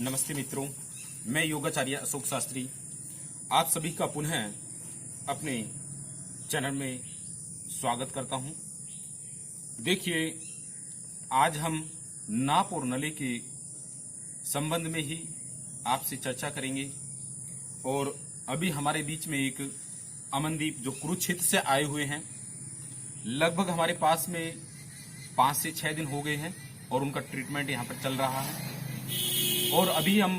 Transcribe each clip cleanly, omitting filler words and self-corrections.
नमस्ते मित्रों, मैं योगाचार्य अशोक शास्त्री आप सभी का पुनः अपने चैनल में स्वागत करता हूं। देखिए, आज हम नाप और नले के संबंध में ही आपसे चर्चा करेंगे। और अभी हमारे बीच में एक अमनदीप जो कुरुक्षेत्र से आए हुए हैं, लगभग हमारे पास में 5 से 6 दिन हो गए हैं और उनका ट्रीटमेंट यहाँ पर चल रहा है। और अभी हम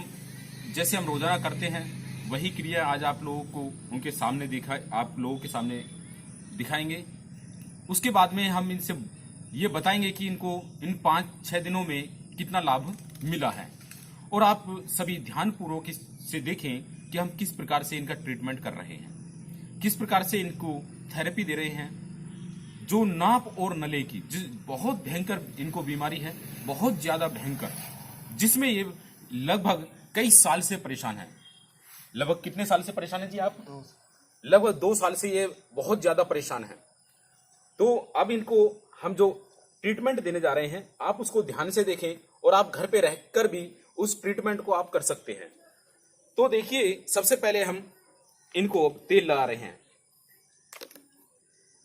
जैसे हम रोजाना करते हैं वही क्रिया आज आप लोगों को उनके सामने आप लोगों के सामने दिखाएंगे। उसके बाद में हम इनसे ये बताएंगे कि इनको इन 5-6 दिनों में कितना लाभ मिला है। और आप सभी ध्यानपूर्वक से देखें कि हम किस प्रकार से इनका ट्रीटमेंट कर रहे हैं, किस प्रकार से इनको थेरेपी दे रहे हैं। जो नाप और नले की बहुत भयंकर इनको बीमारी है, बहुत ज्यादा भयंकर, जिसमें ये लगभग कई साल से परेशान है। लगभग कितने साल से परेशान है जी आप? लगभग 2 साल से ये बहुत ज्यादा परेशान है। तो अब इनको हम जो ट्रीटमेंट देने जा रहे हैं, आप उसको ध्यान से देखें और आप घर पे रहकर भी उस ट्रीटमेंट को आप कर सकते हैं। तो देखिए, सबसे पहले हम इनको तेल लगा रहे हैं।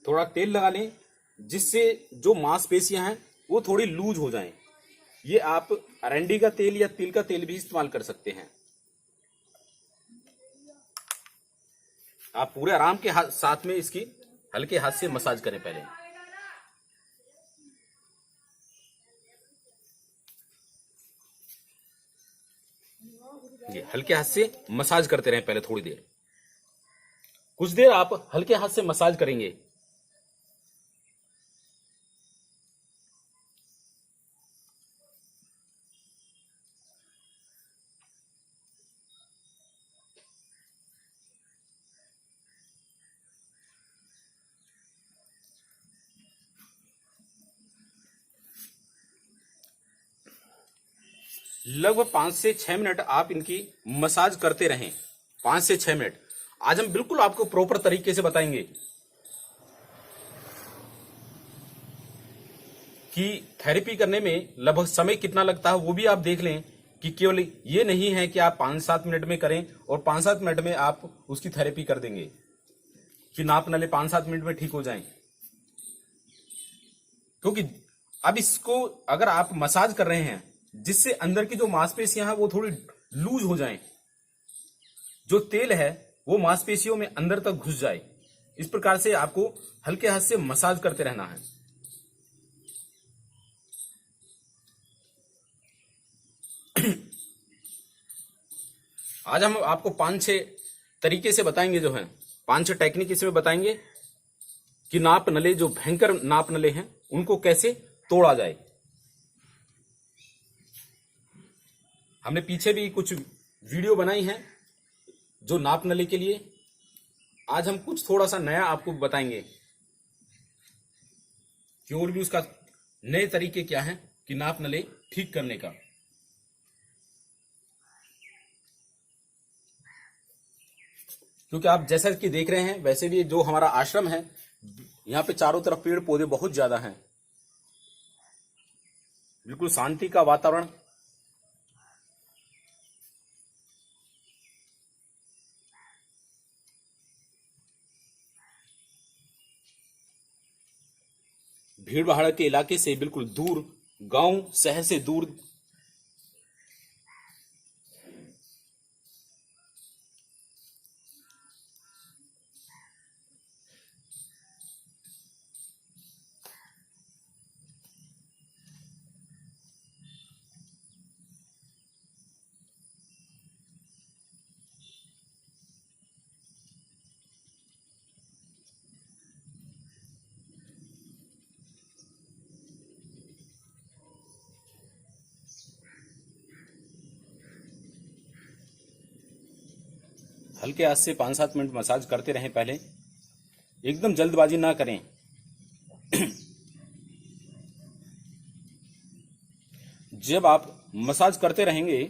थोड़ा तेल लगा लें जिससे जो मांसपेशियां हैं वो थोड़ी लूज हो जाएं। ये आप अरंडी का तेल या तिल का तेल भी इस्तेमाल कर सकते हैं। आप पूरे आराम के साथ में इसकी हल्के हाथ से मसाज करें। पहले ये हल्के हाथ से मसाज करते रहें। पहले थोड़ी देर, कुछ देर आप हल्के हाथ से मसाज करेंगे। लगभग 5 से 6 मिनट आप इनकी मसाज करते रहें। 5 से 6 मिनट। आज हम बिल्कुल आपको प्रॉपर तरीके से बताएंगे कि थेरेपी करने में लगभग समय कितना लगता है। वो भी आप देख लें कि केवल ये नहीं है कि आप 5-7 मिनट में करें और 5-7 मिनट में आप उसकी थेरेपी कर देंगे कि नाप नले 5-7 मिनट में ठीक हो जाएं। क्योंकि अब इसको अगर आप मसाज कर रहे हैं जिससे अंदर की जो मांसपेशियां हैं वो थोड़ी लूज हो जाएं, जो तेल है वो मांसपेशियों में अंदर तक घुस जाए। इस प्रकार से आपको हल्के हाथ से मसाज करते रहना है। आज हम आपको 5-6 तरीके से बताएंगे, जो है 5-6 टेक्निक इसमें बताएंगे कि नाप नले, जो भयंकर नाप नले हैं, उनको कैसे तोड़ा जाए। हमने पीछे भी कुछ वीडियो बनाई हैं जो नाप नले के लिए। आज हम कुछ थोड़ा सा नया आपको बताएंगे कि और भी उसका नए तरीके क्या हैं कि नाप नले ठीक करने का। क्योंकि आप जैसा कि देख रहे हैं, वैसे भी जो हमारा आश्रम है, यहाँ पे चारों तरफ पेड़ पौधे बहुत ज्यादा हैं, बिल्कुल शांति का वातावरण। भीड़ भाड़ के इलाके से बिल्कुल दूर, गांव शहर से दूर। हल्के हाथ से 5-7 मिनट मसाज करते रहें। पहले एकदम जल्दबाजी ना करें। जब आप मसाज करते रहेंगे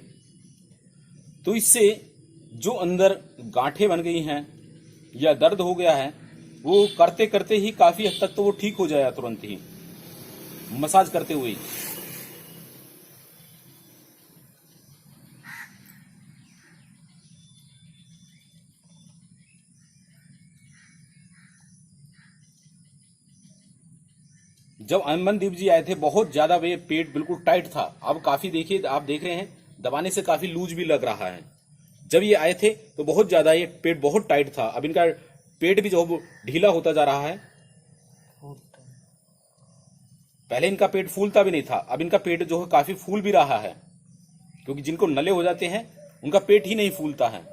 तो इससे जो अंदर गांठें बन गई हैं या दर्द हो गया है, वो करते करते ही काफी हद तक तो वो ठीक हो जाएगा तुरंत ही मसाज करते हुए। जब अमनदीप जी आए थे बहुत ज्यादा वे पेट बिल्कुल टाइट था। अब काफी देखिए, आप देख रहे हैं दबाने से काफी लूज भी लग रहा है। जब ये आए थे तो बहुत ज्यादा ये पेट बहुत टाइट था। अब इनका पेट भी जो ढीला होता जा रहा है। पहले इनका पेट फूलता भी नहीं था, अब इनका पेट जो है काफी फूल भी रहा है, क्योंकि जिनको नले हो जाते हैं उनका पेट ही नहीं फूलता है।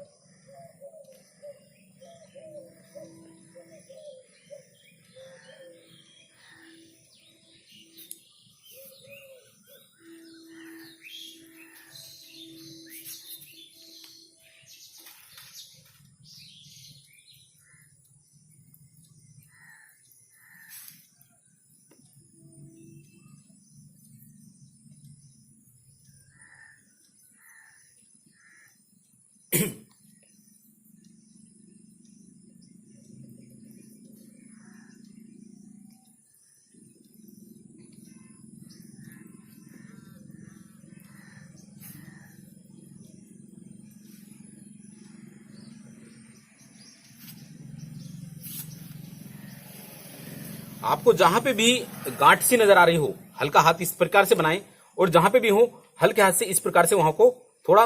आपको जहां पे भी गांठ सी नजर आ रही हो, हल्का हाथ इस प्रकार से बनाएं, और जहां पे भी हो हल्के हाथ से इस प्रकार से वहां को थोड़ा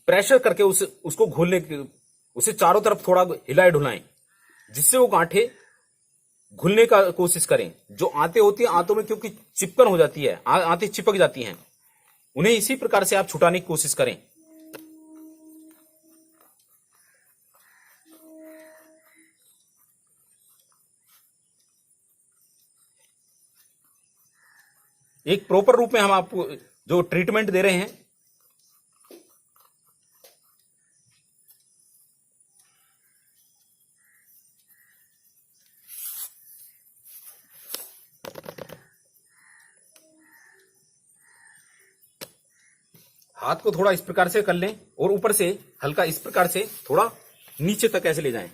प्रेशर करके उसको घोलने उसे चारों तरफ थोड़ा हिलाए ढुलाएं, जिससे वो गांठें घुलने का कोशिश करें। जो आंतें होती है, आंतों में क्योंकि चिपकन हो जाती है, आंतें चिपक जाती हैं, उन्हें इसी प्रकार से आप छुटाने की कोशिश करें। एक प्रॉपर रूप में हम आपको जो ट्रीटमेंट दे रहे हैं, हाथ को थोड़ा इस प्रकार से कर लें और ऊपर से हल्का इस प्रकार से थोड़ा नीचे तक ऐसे ले जाएं।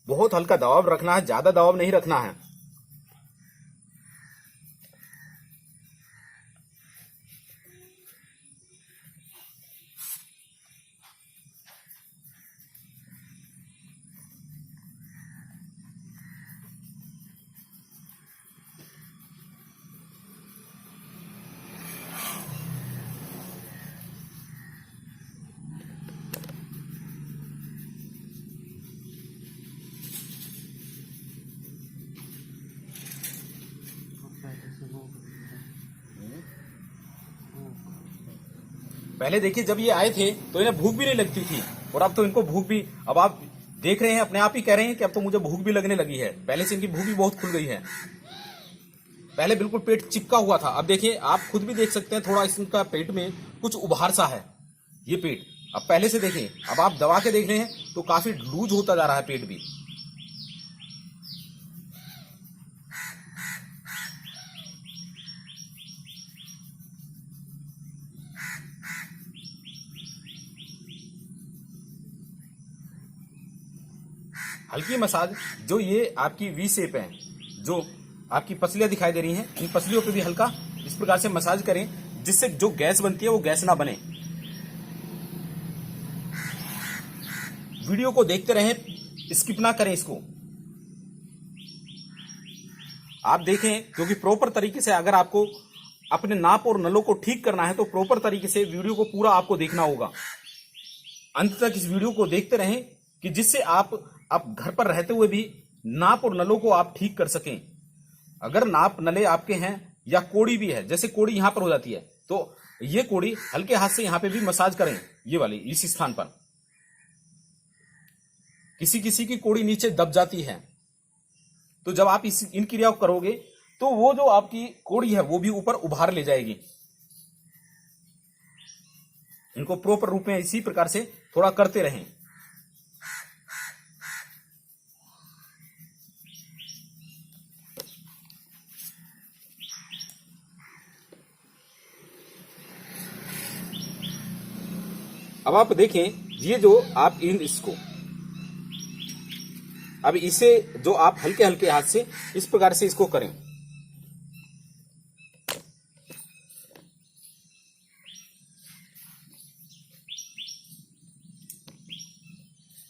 बहुत हल्का दबाव रखना है, ज्यादा दबाव नहीं रखना है। पहले देखिए जब ये आए थे तो इन्हें भूख भी नहीं लगती थी, और अब तो इनको भूख भी, अब आप देख रहे हैं अपने आप ही कह रहे हैं कि अब तो मुझे भूख भी लगने लगी है। पहले से इनकी भूख भी बहुत खुल गई है। पहले बिल्कुल पेट चिपका हुआ था, अब देखिए आप खुद भी देख सकते हैं थोड़ा इनका पेट में कुछ उभार सा है ये पेट। अब पहले से देखें, अब आप दबा के देख रहे हैं तो काफी लूज होता जा रहा है पेट भी। हल्की मसाज, जो ये आपकी वी शेप है, जो आपकी पसलियां दिखाई दे रही हैं, इन पसलियों पे भी हल्का इस प्रकार से मसाज करें, जिससे जो गैस बनती है वो गैस ना बने। वीडियो को देखते रहें, स्किप ना करें इसको। आप देखें, क्योंकि प्रॉपर तरीके से अगर आपको अपने नाप और नलों को ठीक करना है तो प्रॉपर तरीके से वीडियो को पूरा आपको देखना होगा। अंत तक इस वीडियो को देखते रहें कि जिससे आप घर पर रहते हुए भी नाप और नलों को आप ठीक कर सकें। अगर नाप नले आपके हैं या कोड़ी भी है, जैसे कोड़ी यहां पर हो जाती है, तो ये कोड़ी हल्के हाथ से यहां पे भी मसाज करें, ये वाली इस स्थान पर। किसी किसी की कोड़ी नीचे दब जाती है, तो जब आप इन क्रिया को करोगे तो वो जो आपकी कोड़ी है वो भी ऊपर उभार ले जाएगी। इनको प्रॉपर रूप में इसी प्रकार से थोड़ा करते रहें। अब आप देखें, ये जो आप इसको अब इसे जो आप हल्के हल्के हाथ से इस प्रकार से इसको करें।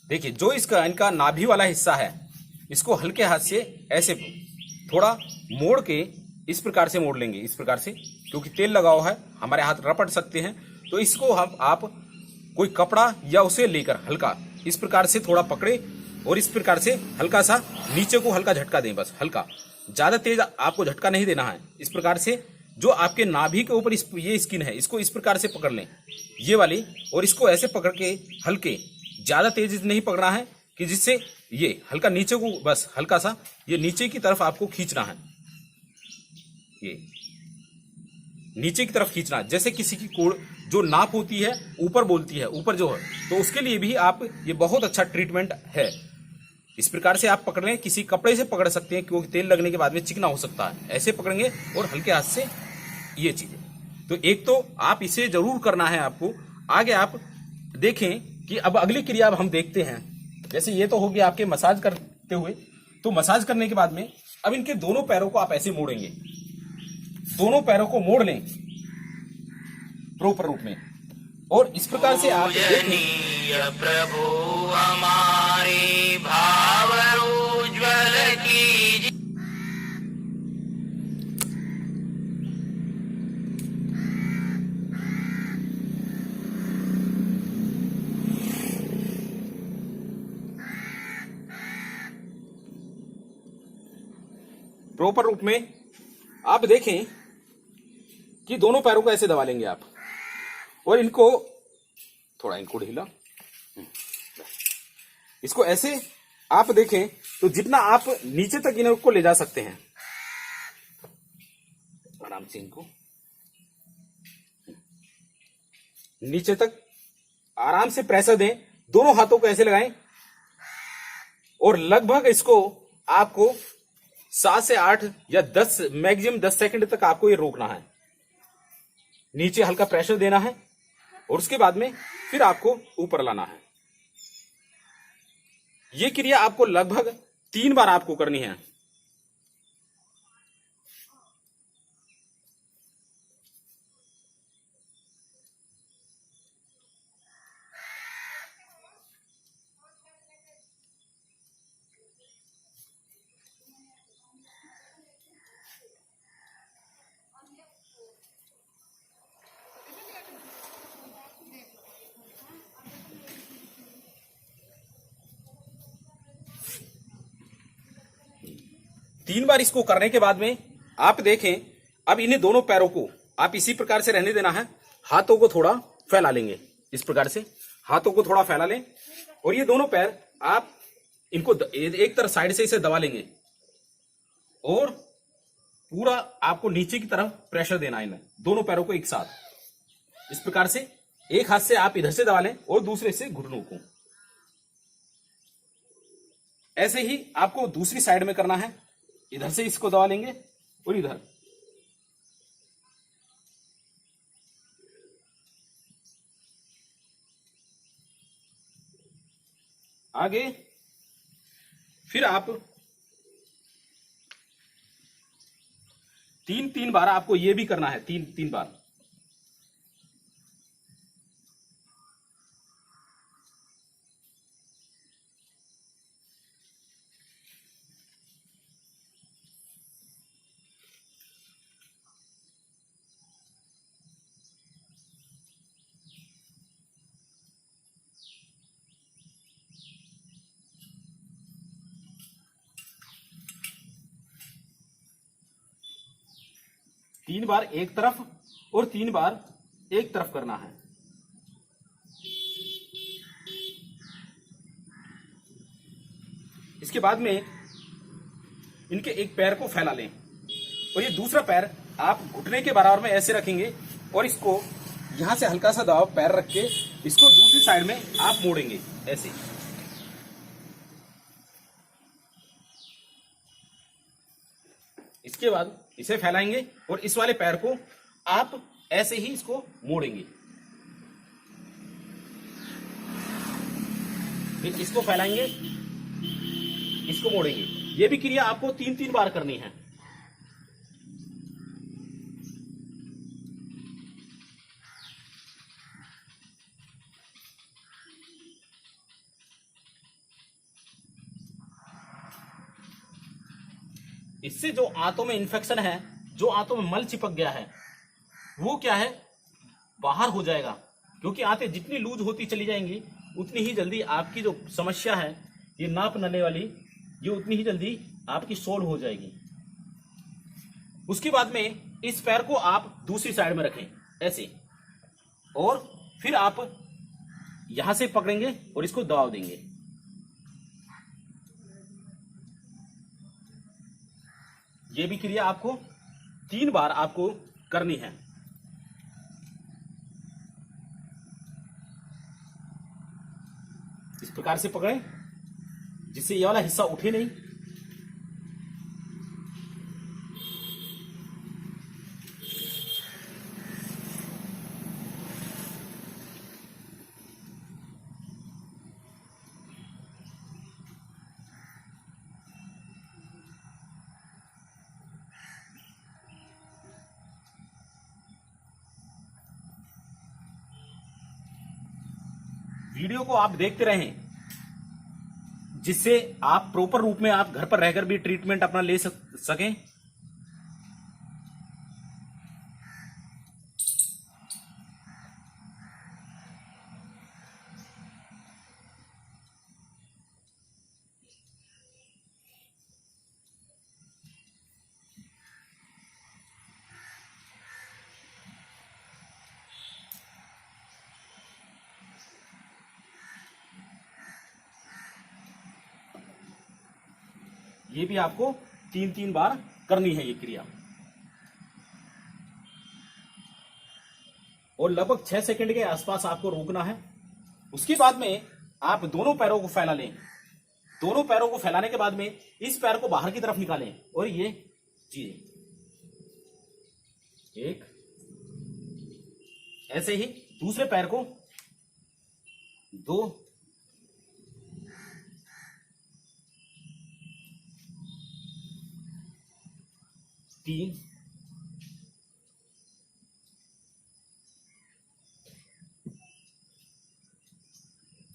देखिए जो इसका इनका नाभि वाला हिस्सा है, इसको हल्के हाथ से ऐसे थोड़ा मोड़ के इस प्रकार से मोड़ लेंगे, इस प्रकार से, क्योंकि तेल लगा हुआ है, हमारे हाथ रपट सकते हैं। तो इसको हम आप कोई कपड़ा या उसे लेकर हल्का इस प्रकार से थोड़ा पकड़े और इस प्रकार से हल्का सा नीचे को हल्का झटका दें, बस हल्का, ज्यादा तेज आपको झटका नहीं देना है। इस प्रकार से जो आपके नाभि के ऊपर ये स्किन है, इसको इस प्रकार से पकड़ लें, ये वाली, और इसको ऐसे पकड़ के हल्के, ज्यादा तेज नहीं पकड़ना है कि जिससे ये हल्का नीचे को, बस हल्का सा ये नीचे की तरफ आपको खींचना है, ये नीचे की तरफ खींचना है। जैसे किसी की कोड़ जो नाप होती है ऊपर बोलती है, ऊपर जो है, तो उसके लिए भी आप ये बहुत अच्छा ट्रीटमेंट है। इस प्रकार से आप पकड़ लें, किसी कपड़े से पकड़ सकते हैं क्योंकि तेल लगने के बाद में चिकना हो सकता है। ऐसे पकड़ेंगे और हल्के हाथ से ये चीजें। तो एक तो आप इसे जरूर करना है आपको। आगे आप देखें कि अब अगली क्रिया अब हम देखते हैं। जैसे ये तो हो गया आपके मसाज करते हुए, तो मसाज करने के बाद में अब इनके दोनों पैरों को आप ऐसे मोड़ेंगे, दोनों पैरों को मोड़ लें प्रॉपर रूप में, और इस प्रकार से आप देखें प्रभु हमारे भाव उज्ज्वल कीजिए। प्रॉपर रूप में आप देखें कि दोनों पैरों को ऐसे दबा लेंगे आप, और इनको थोड़ा इनको ढीला, इसको ऐसे आप देखें तो जितना आप नीचे तक इनको ले जा सकते हैं, आराम से इनको नीचे तक आराम से प्रेशर दें, दोनों हाथों को ऐसे लगाएं, और लगभग इसको आपको 7 से 8 या 10 मैक्सिमम 10 सेकंड तक आपको ये रोकना है। नीचे हल्का प्रेशर देना है और उसके बाद में फिर आपको ऊपर लाना है। ये क्रिया आपको लगभग 3 बार आपको करनी है। तीन बार इसको करने के बाद में आप देखें, अब इन्हें दोनों पैरों को आप इसी प्रकार से रहने देना है। हाथों को थोड़ा फैला लेंगे, इस प्रकार से हाथों को थोड़ा फैला लें, और ये दोनों पैर आप इनको एक तरफ साइड से इसे दबा लेंगे, और पूरा आपको नीचे की तरफ प्रेशर देना है इन्हें दोनों पैरों को एक साथ। इस प्रकार से एक हाथ से आप इधर से दबा लें और दूसरे से घुटनों को। ऐसे ही आपको दूसरी साइड में करना है, इधर से इसको दबा लेंगे और इधर। आगे फिर आप 3 बार आपको ये भी करना है, 3 बार। तीन बार एक तरफ और 3 बार एक तरफ करना है। इसके बाद में इनके एक पैर को फैला लें, और ये दूसरा पैर आप घुटने के बराबर में ऐसे रखेंगे, और इसको यहां से हल्का सा दबाव पैर रख के इसको दूसरी साइड में आप मोड़ेंगे ऐसे। इसके बाद इसे फैलाएंगे और इस वाले पैर को आप ऐसे ही इसको मोड़ेंगे। फिर इसको फैलाएंगे, इसको मोड़ेंगे। ये भी क्रिया आपको 3 बार करनी है। इससे जो आंतों में इन्फेक्शन है, जो आंतों में मल चिपक गया है, वो क्या है, बाहर हो जाएगा। क्योंकि आंतें जितनी लूज होती चली जाएंगी उतनी ही जल्दी आपकी जो समस्या है ये नाप नले वाली, ये उतनी ही जल्दी आपकी सोल्व हो जाएगी। उसके बाद में इस पैर को आप दूसरी साइड में रखें ऐसे, और फिर आप यहां से पकड़ेंगे और इसको दबाव देंगे। ये भी क्रिया आपको 3 बार आपको करनी है। इस प्रकार से पकड़ें जिससे ये वाला हिस्सा उठे नहीं। वीडियो को आप देखते रहें जिससे आप प्रॉपर रूप में आप घर पर रहकर भी ट्रीटमेंट अपना ले सकें। ये भी आपको 3-3 बार करनी है ये क्रिया, और लगभग 6 सेकंड के आसपास आपको रोकना है। उसके बाद में आप दोनों पैरों को फैला लें। दोनों पैरों को फैलाने के बाद में इस पैर को बाहर की तरफ निकालें, और ये जी एक, ऐसे ही दूसरे पैर को 2, 3,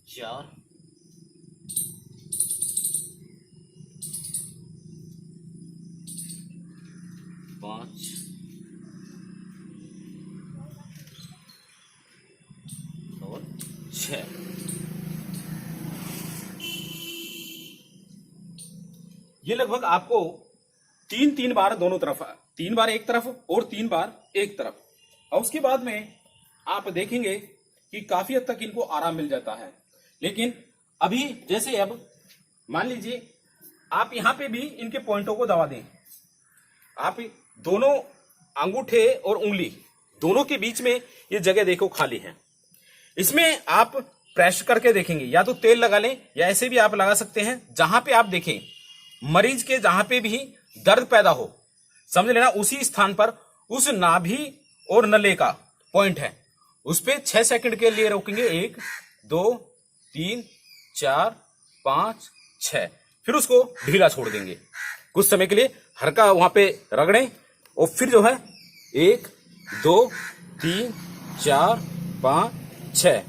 4, 5 और 6। ये लगभग आपको 3-3 बार दोनों तरफ, 3 बार एक तरफ और 3 बार एक तरफ। और उसके बाद में आप देखेंगे कि काफी हद तक इनको आराम मिल जाता है। लेकिन अभी जैसे अब मान लीजिए आप यहां पे भी इनके पॉइंटों को दबा दें। आप दोनों अंगूठे और उंगली दोनों के बीच में ये जगह देखो खाली है, इसमें आप प्रेस करके देखेंगे। या तो तेल लगा लें या ऐसे भी आप लगा सकते हैं। जहां पे आप देखें मरीज के जहां पे भी दर्द पैदा हो, समझ लेना उसी स्थान पर उस नाभि और नले का पॉइंट है, उस पे 6 सेकंड के लिए रोकेंगे। 1, 2, 3, 4, 5, 6, फिर उसको ढीला छोड़ देंगे कुछ समय के लिए। हल्का वहां पे रगड़ें और फिर जो है 1, 2, 3, 4, 5, 6,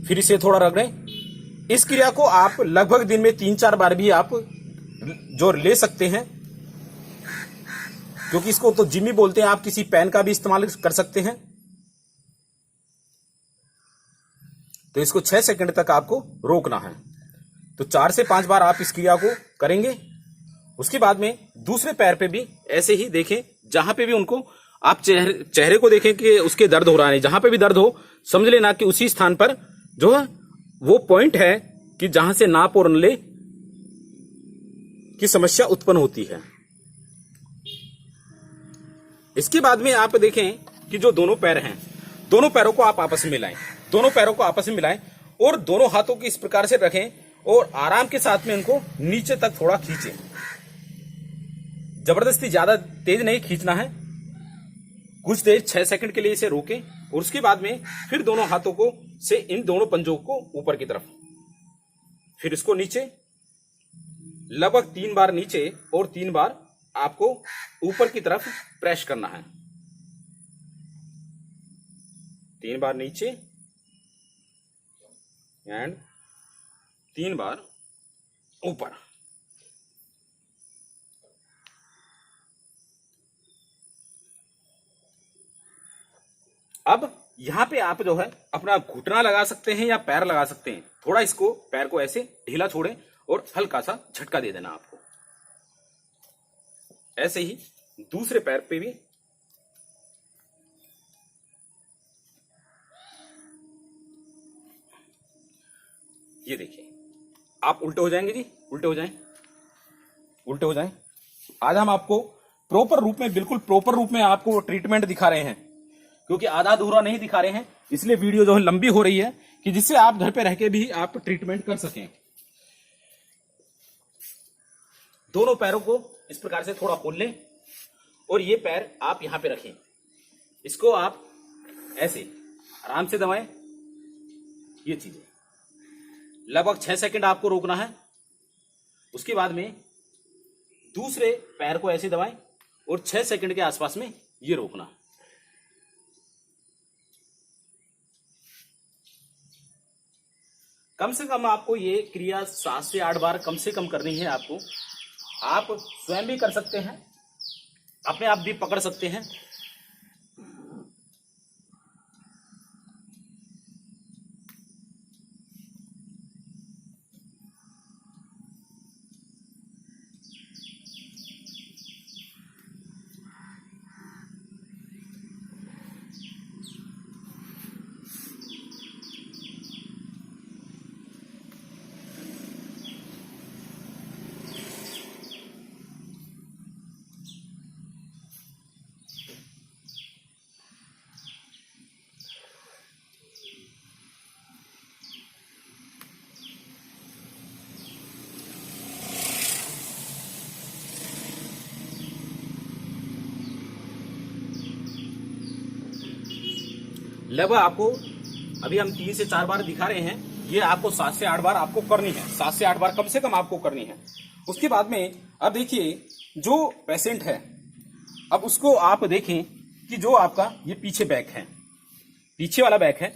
फिर इसे थोड़ा रगड़ें। इस क्रिया को आप लगभग दिन में 3-4 बार भी आप जो ले सकते हैं, क्योंकि इसको तो जिमी बोलते हैं। आप किसी पेन का भी इस्तेमाल कर सकते हैं। तो इसको 6 सेकंड तक आपको रोकना है। तो 4 से 5 बार आप इस क्रिया को करेंगे। उसके बाद में दूसरे पैर पे भी ऐसे ही देखें, जहां पे भी उनको आप चेहरे को देखें कि उसके दर्द हो रहा है। जहां पे भी दर्द हो समझ लेना कि उसी स्थान पर जो है वो पॉइंट है कि जहां से नाप और नले की समस्या उत्पन्न होती है। इसके बाद में आप देखें कि जो दोनों पैर हैं, दोनों पैरों को आप आपस में मिलाएं। दोनों पैरों को आपस में मिलाएं और दोनों हाथों को इस प्रकार से रखें और आराम के साथ में उनको नीचे तक थोड़ा खींचें। जबरदस्ती ज्यादा तेज नहीं खींचना है, कुछ देर 6 सेकंड के लिए इसे रोकें और उसके बाद में फिर दोनों हाथों को से इन दोनों पंजों को ऊपर की तरफ, फिर इसको नीचे, लगभग 3 बार नीचे और 3 बार आपको ऊपर की तरफ प्रेस करना है। 3 बार नीचे एंड 3 बार ऊपर। अब यहाँ पे आप जो है अपना घुटना लगा सकते हैं या पैर लगा सकते हैं। थोड़ा इसको पैर को ऐसे ढीला छोड़ें और हल्का सा झटका दे देना आपको। ऐसे ही दूसरे पैर पे भी ये देखिए, आप उल्टे हो जाएंगे जी, उल्टे हो जाएं, उल्टे हो जाएं। आज हम आपको प्रॉपर रूप में, बिल्कुल प्रॉपर रूप में आपको ट्रीटमेंट दिखा रहे हैं, क्योंकि आधा अधूरा नहीं दिखा रहे हैं, इसलिए वीडियो जो है लंबी हो रही है कि जिससे आप घर पे रह के भी आप ट्रीटमेंट कर सकें। दोनों पैरों को इस प्रकार से थोड़ा खोल लें और ये पैर आप यहां पे रखें। इसको आप ऐसे आराम से दबाएं। ये चीजें लगभग 6 सेकंड आपको रोकना है। उसके बाद में दूसरे पैर को ऐसे दबाएं और 6 सेकंड के आसपास में ये रोकना। कम से कम आपको ये क्रिया 7 से 8 बार कम से कम करनी है आपको। आप स्वयं भी कर सकते हैं, अपने आप भी पकड़ सकते हैं। लगभग आपको अभी हम 3 से 4 बार दिखा रहे हैं, ये आपको 7 से 8 बार आपको करनी है। 7 से 8 बार कम से कम आपको करनी है। उसके बाद में अब देखिए, जो पेशेंट है अब उसको आप देखें कि जो आपका ये पीछे बैक है, पीछे वाला बैक है,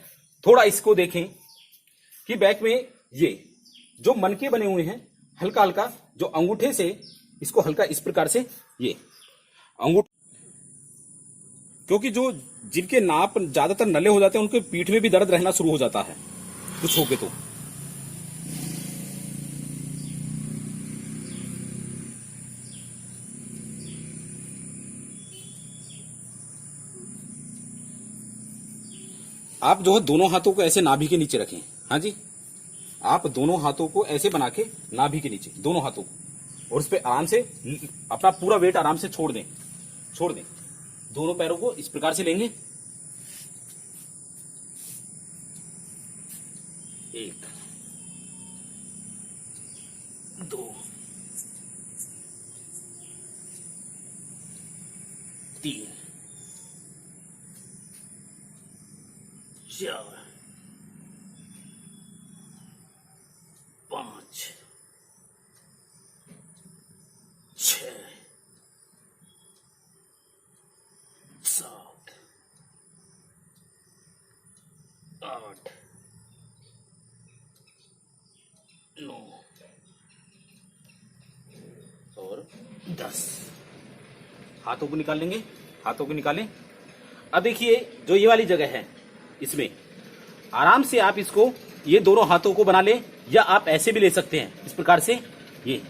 थोड़ा इसको देखें कि बैक में ये जो मनके बने हुए हैं, हल्का हल्का जो अंगूठे से इसको हल्का इस प्रकार से ये अंगूठे, क्योंकि जो जिनके नाप ज्यादातर नले हो जाते हैं उनके पीठ में भी दर्द रहना शुरू हो जाता है कुछ होके। तो आप जो है दोनों हाथों को ऐसे नाभि के नीचे रखें। हाँ जी, आप दोनों हाथों को ऐसे बना के नाभि के नीचे दोनों हाथों को, और उस पर आराम से अपना पूरा वेट आराम से छोड़ दें, छोड़ दें। दोनों पैरों को इस प्रकार से लेंगे। 1 2 3 4 5 6 7 8 9 और 10। हाथों को निकाल लेंगे, हाथों को निकालें। अब देखिए, जो ये वाली जगह है इसमें आराम से आप इसको ये दोनों हाथों को बना लें, या आप ऐसे भी ले सकते हैं इस प्रकार से। ये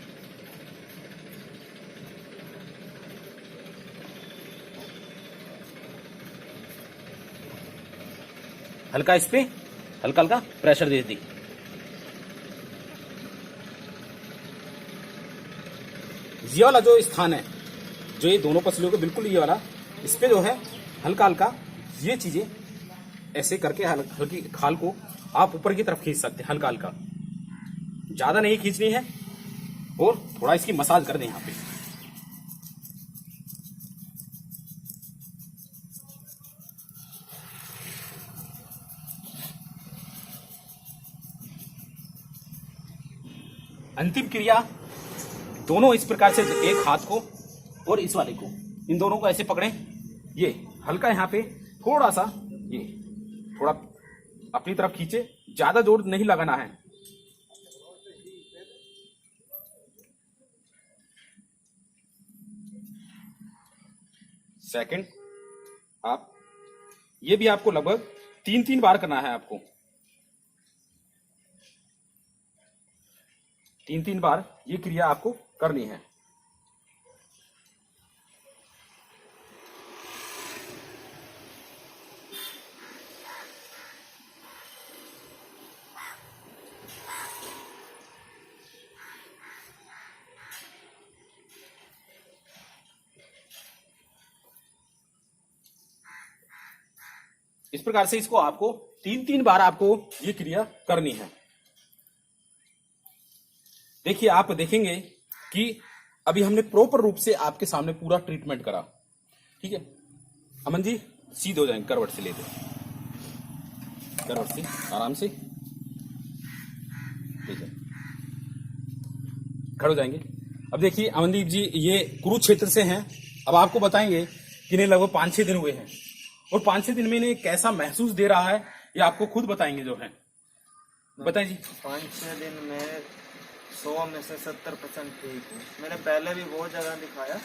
हल्का इस पे हल्का हल्का प्रेशर दे दी। ये वाला जो स्थान है, जो ये दोनों पसलियों के बिल्कुल ये वाला, इस पे जो है हल्का हल्का ये चीजें ऐसे करके हल्की खाल को आप ऊपर की तरफ खींच सकते हैं, हल्का हल्का, ज्यादा नहीं खींचनी है। और थोड़ा इसकी मसाज कर दें यहाँ पे। अंतिम क्रिया, दोनों इस प्रकार से, एक हाथ को और इस वाले को, इन दोनों को ऐसे पकड़ें। ये हल्का यहाँ पे थोड़ा सा ये थोड़ा अपनी तरफ खींचे, ज्यादा जोर नहीं लगाना है। सेकंड आप ये भी आपको लगभग 3-3 बार करना है आपको। 3-3 बार ये क्रिया आपको करनी है। इस प्रकार से इसको आपको 3-3 बार आपको ये क्रिया करनी है। देखिए, आप देखेंगे कि अभी हमने प्रॉपर रूप से आपके सामने पूरा ट्रीटमेंट करा। ठीक है, अमन जी सीधे हो जाएंगे, करवट से ले दो, करवट से आराम से, ठीक है, खड़े हो जाएंगे। अब देखिए अमनदीप जी ये कुरुक्षेत्र से हैं। अब आपको बताएंगे कि इन्हें लगभग 5-6 दिन हुए हैं और 5-6 दिन में इन्हें कैसा महसूस दे रहा है ये आपको खुद बताएंगे जो है। बताएं जी। 5-6 दिन में 100 में से 70% ठीक हूँ। मैंने पहले भी बहुत जगह दिखाया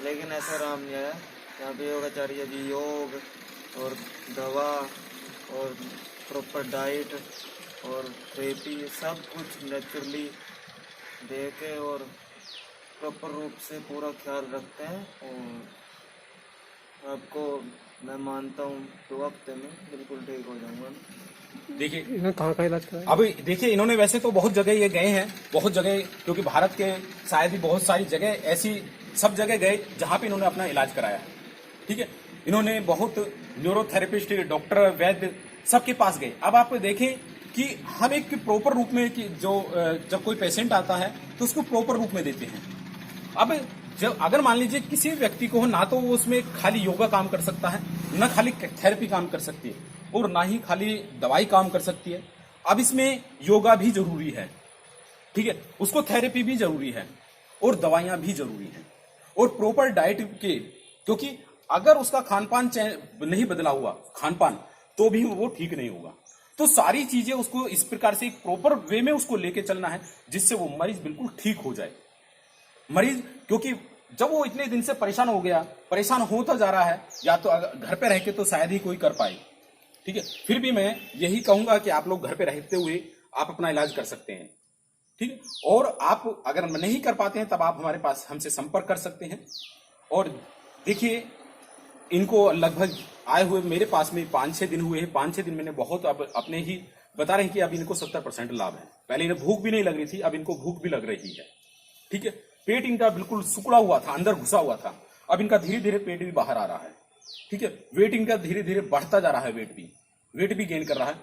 लेकिन ऐसा आराम नहीं आया। यहाँ पे योगाचार्य जी योग और दवा और प्रॉपर डाइट और थेरेपी सब कुछ नेचुरली दे के और प्रॉपर रूप से पूरा ख्याल रखते हैं और आपको मैं मानता हूँ 2 हफ्ते में बिल्कुल ठीक हो जाऊंगा। देखिए इन्होंने कहाँ का इलाज कराया? अभी देखिए इन्होंने वैसे तो बहुत जगह ये गए हैं, बहुत जगह, क्योंकि भारत के शायद ही बहुत सारी जगह ऐसी सब जगह गए जहां पे इन्होंने अपना इलाज कराया है। ठीक है, इन्होंने बहुत न्यूरोथेरेपिस्ट, डॉक्टर, वैद्य सबके पास गए। अब आप देखें कि हम एक प्रॉपर रूप में कि जो जब कोई पेशेंट आता है तो उसको प्रॉपर रूप में देते हैं। अब जब अगर मान लीजिए किसी व्यक्ति को ना तो वो उसमें खाली योगा काम कर सकता है, ना खाली थेरेपी काम कर सकती है और ना ही खाली दवाई काम कर सकती है। अब इसमें योगा भी जरूरी है, ठीक है, उसको थेरेपी भी जरूरी है और दवाइयां भी जरूरी हैं और प्रॉपर डाइट के, क्योंकि अगर उसका खान पान नहीं बदला हुआ खान-पान तो भी वो ठीक नहीं होगा। तो सारी चीजें उसको इस प्रकार से एक प्रॉपर वे में उसको लेके चलना है जिससे वो मरीज बिल्कुल ठीक हो जाए। मरीज, क्योंकि जब वो इतने दिन से परेशान हो गया, परेशान होता जा रहा है, या तो घर पे रह के तो शायद ही कोई कर पाए। ठीक है, फिर भी मैं यही कहूंगा कि आप लोग घर पे रहते हुए आप अपना इलाज कर सकते हैं। ठीक है, और आप अगर नहीं कर पाते हैं तब आप हमारे पास हमसे संपर्क कर सकते हैं। और देखिए इनको लगभग आए हुए मेरे पास में 5-6 दिन हुए हैं। 5-6 दिन मैंने बहुत अब अपने ही बता रहे हैं कि अब इनको 70% लाभ है। पहले इन्हें भूख भी नहीं लग रही थी, अब इनको भूख भी लग रही है। ठीक है, पेट इनका बिल्कुल सुकड़ा हुआ था, अंदर घुसा हुआ था, अब इनका धीरे धीरे पेट भी बाहर आ रहा है। ठीक है, वेट इनका धीरे धीरे बढ़ता जा रहा है, वेट भी गेन कर रहा है।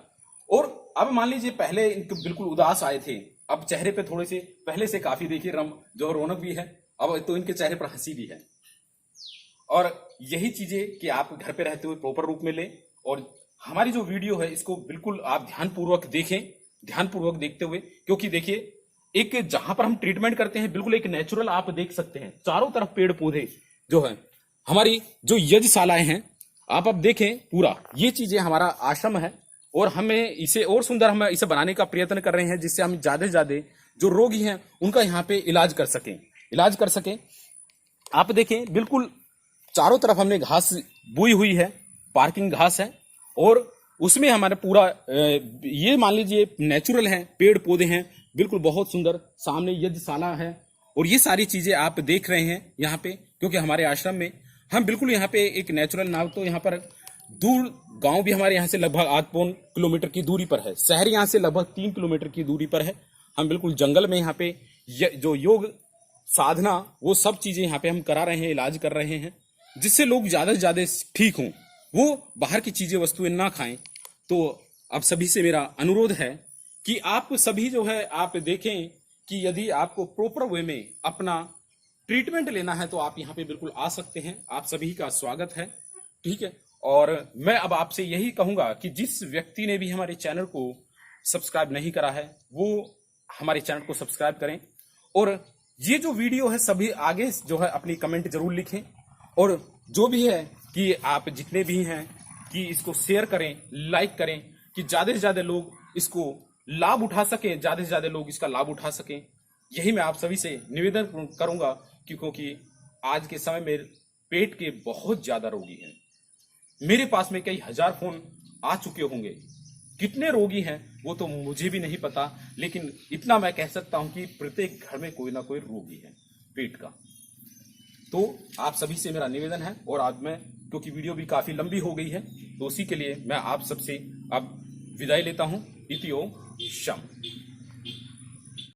और अब मान लीजिए पहले इनके बिल्कुल उदास आए थे, अब चेहरे पे थोड़े से पहले से काफी देखिए जो रौनक भी है, अब तो इनके चेहरे पर हंसी भी है। और यही चीजें कि आप घर पे रहते हुए प्रॉपर रूप में लें और हमारी जो वीडियो है इसको बिल्कुल आप ध्यानपूर्वक देखें, ध्यानपूर्वक देखते हुए, क्योंकि देखिए एक जहां पर हम ट्रीटमेंट करते हैं बिल्कुल एक नेचुरल आप देख सकते हैं, चारों तरफ पेड़ पौधे जो है, हमारी जो यज्ञशालाएं हैं आप अब देखें, पूरा ये चीजें हमारा आश्रम है और हमें इसे और सुंदर हम इसे बनाने का प्रयत्न कर रहे हैं जिससे हम ज्यादा से ज्यादा जो रोगी हैं उनका यहाँ पे इलाज कर सकें। आप देखें बिल्कुल चारों तरफ हमने घास बोई हुई है, पार्किंग घास है और उसमें हमारे पूरा ये मान लीजिए नेचुरल है, पेड़ पौधे हैं बिल्कुल बहुत सुंदर, सामने यज्ञशाला है और ये सारी चीजें आप देख रहे हैं यहाँ पे, क्योंकि हमारे आश्रम में हम बिल्कुल यहाँ पे एक नेचुरल नाव, तो यहाँ पर दूर गांव भी हमारे यहाँ से लगभग 8-9 किलोमीटर की दूरी पर है, शहर यहाँ से लगभग 3 किलोमीटर की दूरी पर है। हम बिल्कुल जंगल में यहाँ पे जो योग साधना वो सब चीजें यहाँ पे हम करा रहे हैं, इलाज कर रहे हैं, जिससे लोग ज्यादा से ज्यादा ठीक हों, वो बाहर की चीजें वस्तुएं ना खाएं। तो अब सभी से मेरा अनुरोध है कि आप सभी जो है आप देखें कि यदि आपको प्रॉपर वे में अपना ट्रीटमेंट लेना है तो आप यहाँ पे बिल्कुल आ सकते हैं। आप सभी का स्वागत है। ठीक है, और मैं अब आपसे यही कहूंगा कि जिस व्यक्ति ने भी हमारे चैनल को सब्सक्राइब नहीं करा है वो हमारे चैनल को सब्सक्राइब करें और ये जो वीडियो है सभी आगे जो है अपनी कमेंट जरूर लिखें और जो भी है कि आप जितने भी हैं कि इसको शेयर करें, लाइक करें कि ज्यादा से ज्यादा लोग इसको लाभ उठा सकें, ज्यादा से ज्यादा लोग इसका लाभ उठा सकें। यही मैं आप सभी से निवेदन करूंगा क्योंकि आज के समय में पेट के बहुत ज्यादा रोगी हैं। मेरे पास में कई हजार फोन आ चुके होंगे। कितने रोगी हैं वो तो मुझे भी नहीं पता, लेकिन इतना मैं कह सकता हूं कि प्रत्येक घर में कोई ना कोई रोगी है पेट का। तो आप सभी से मेरा निवेदन है, और आज मैं, क्योंकि वीडियो भी काफी लंबी हो गई है, तो उसी के लिए मैं आप सबसे अब विदाई लेता हूं। इति ओम शम।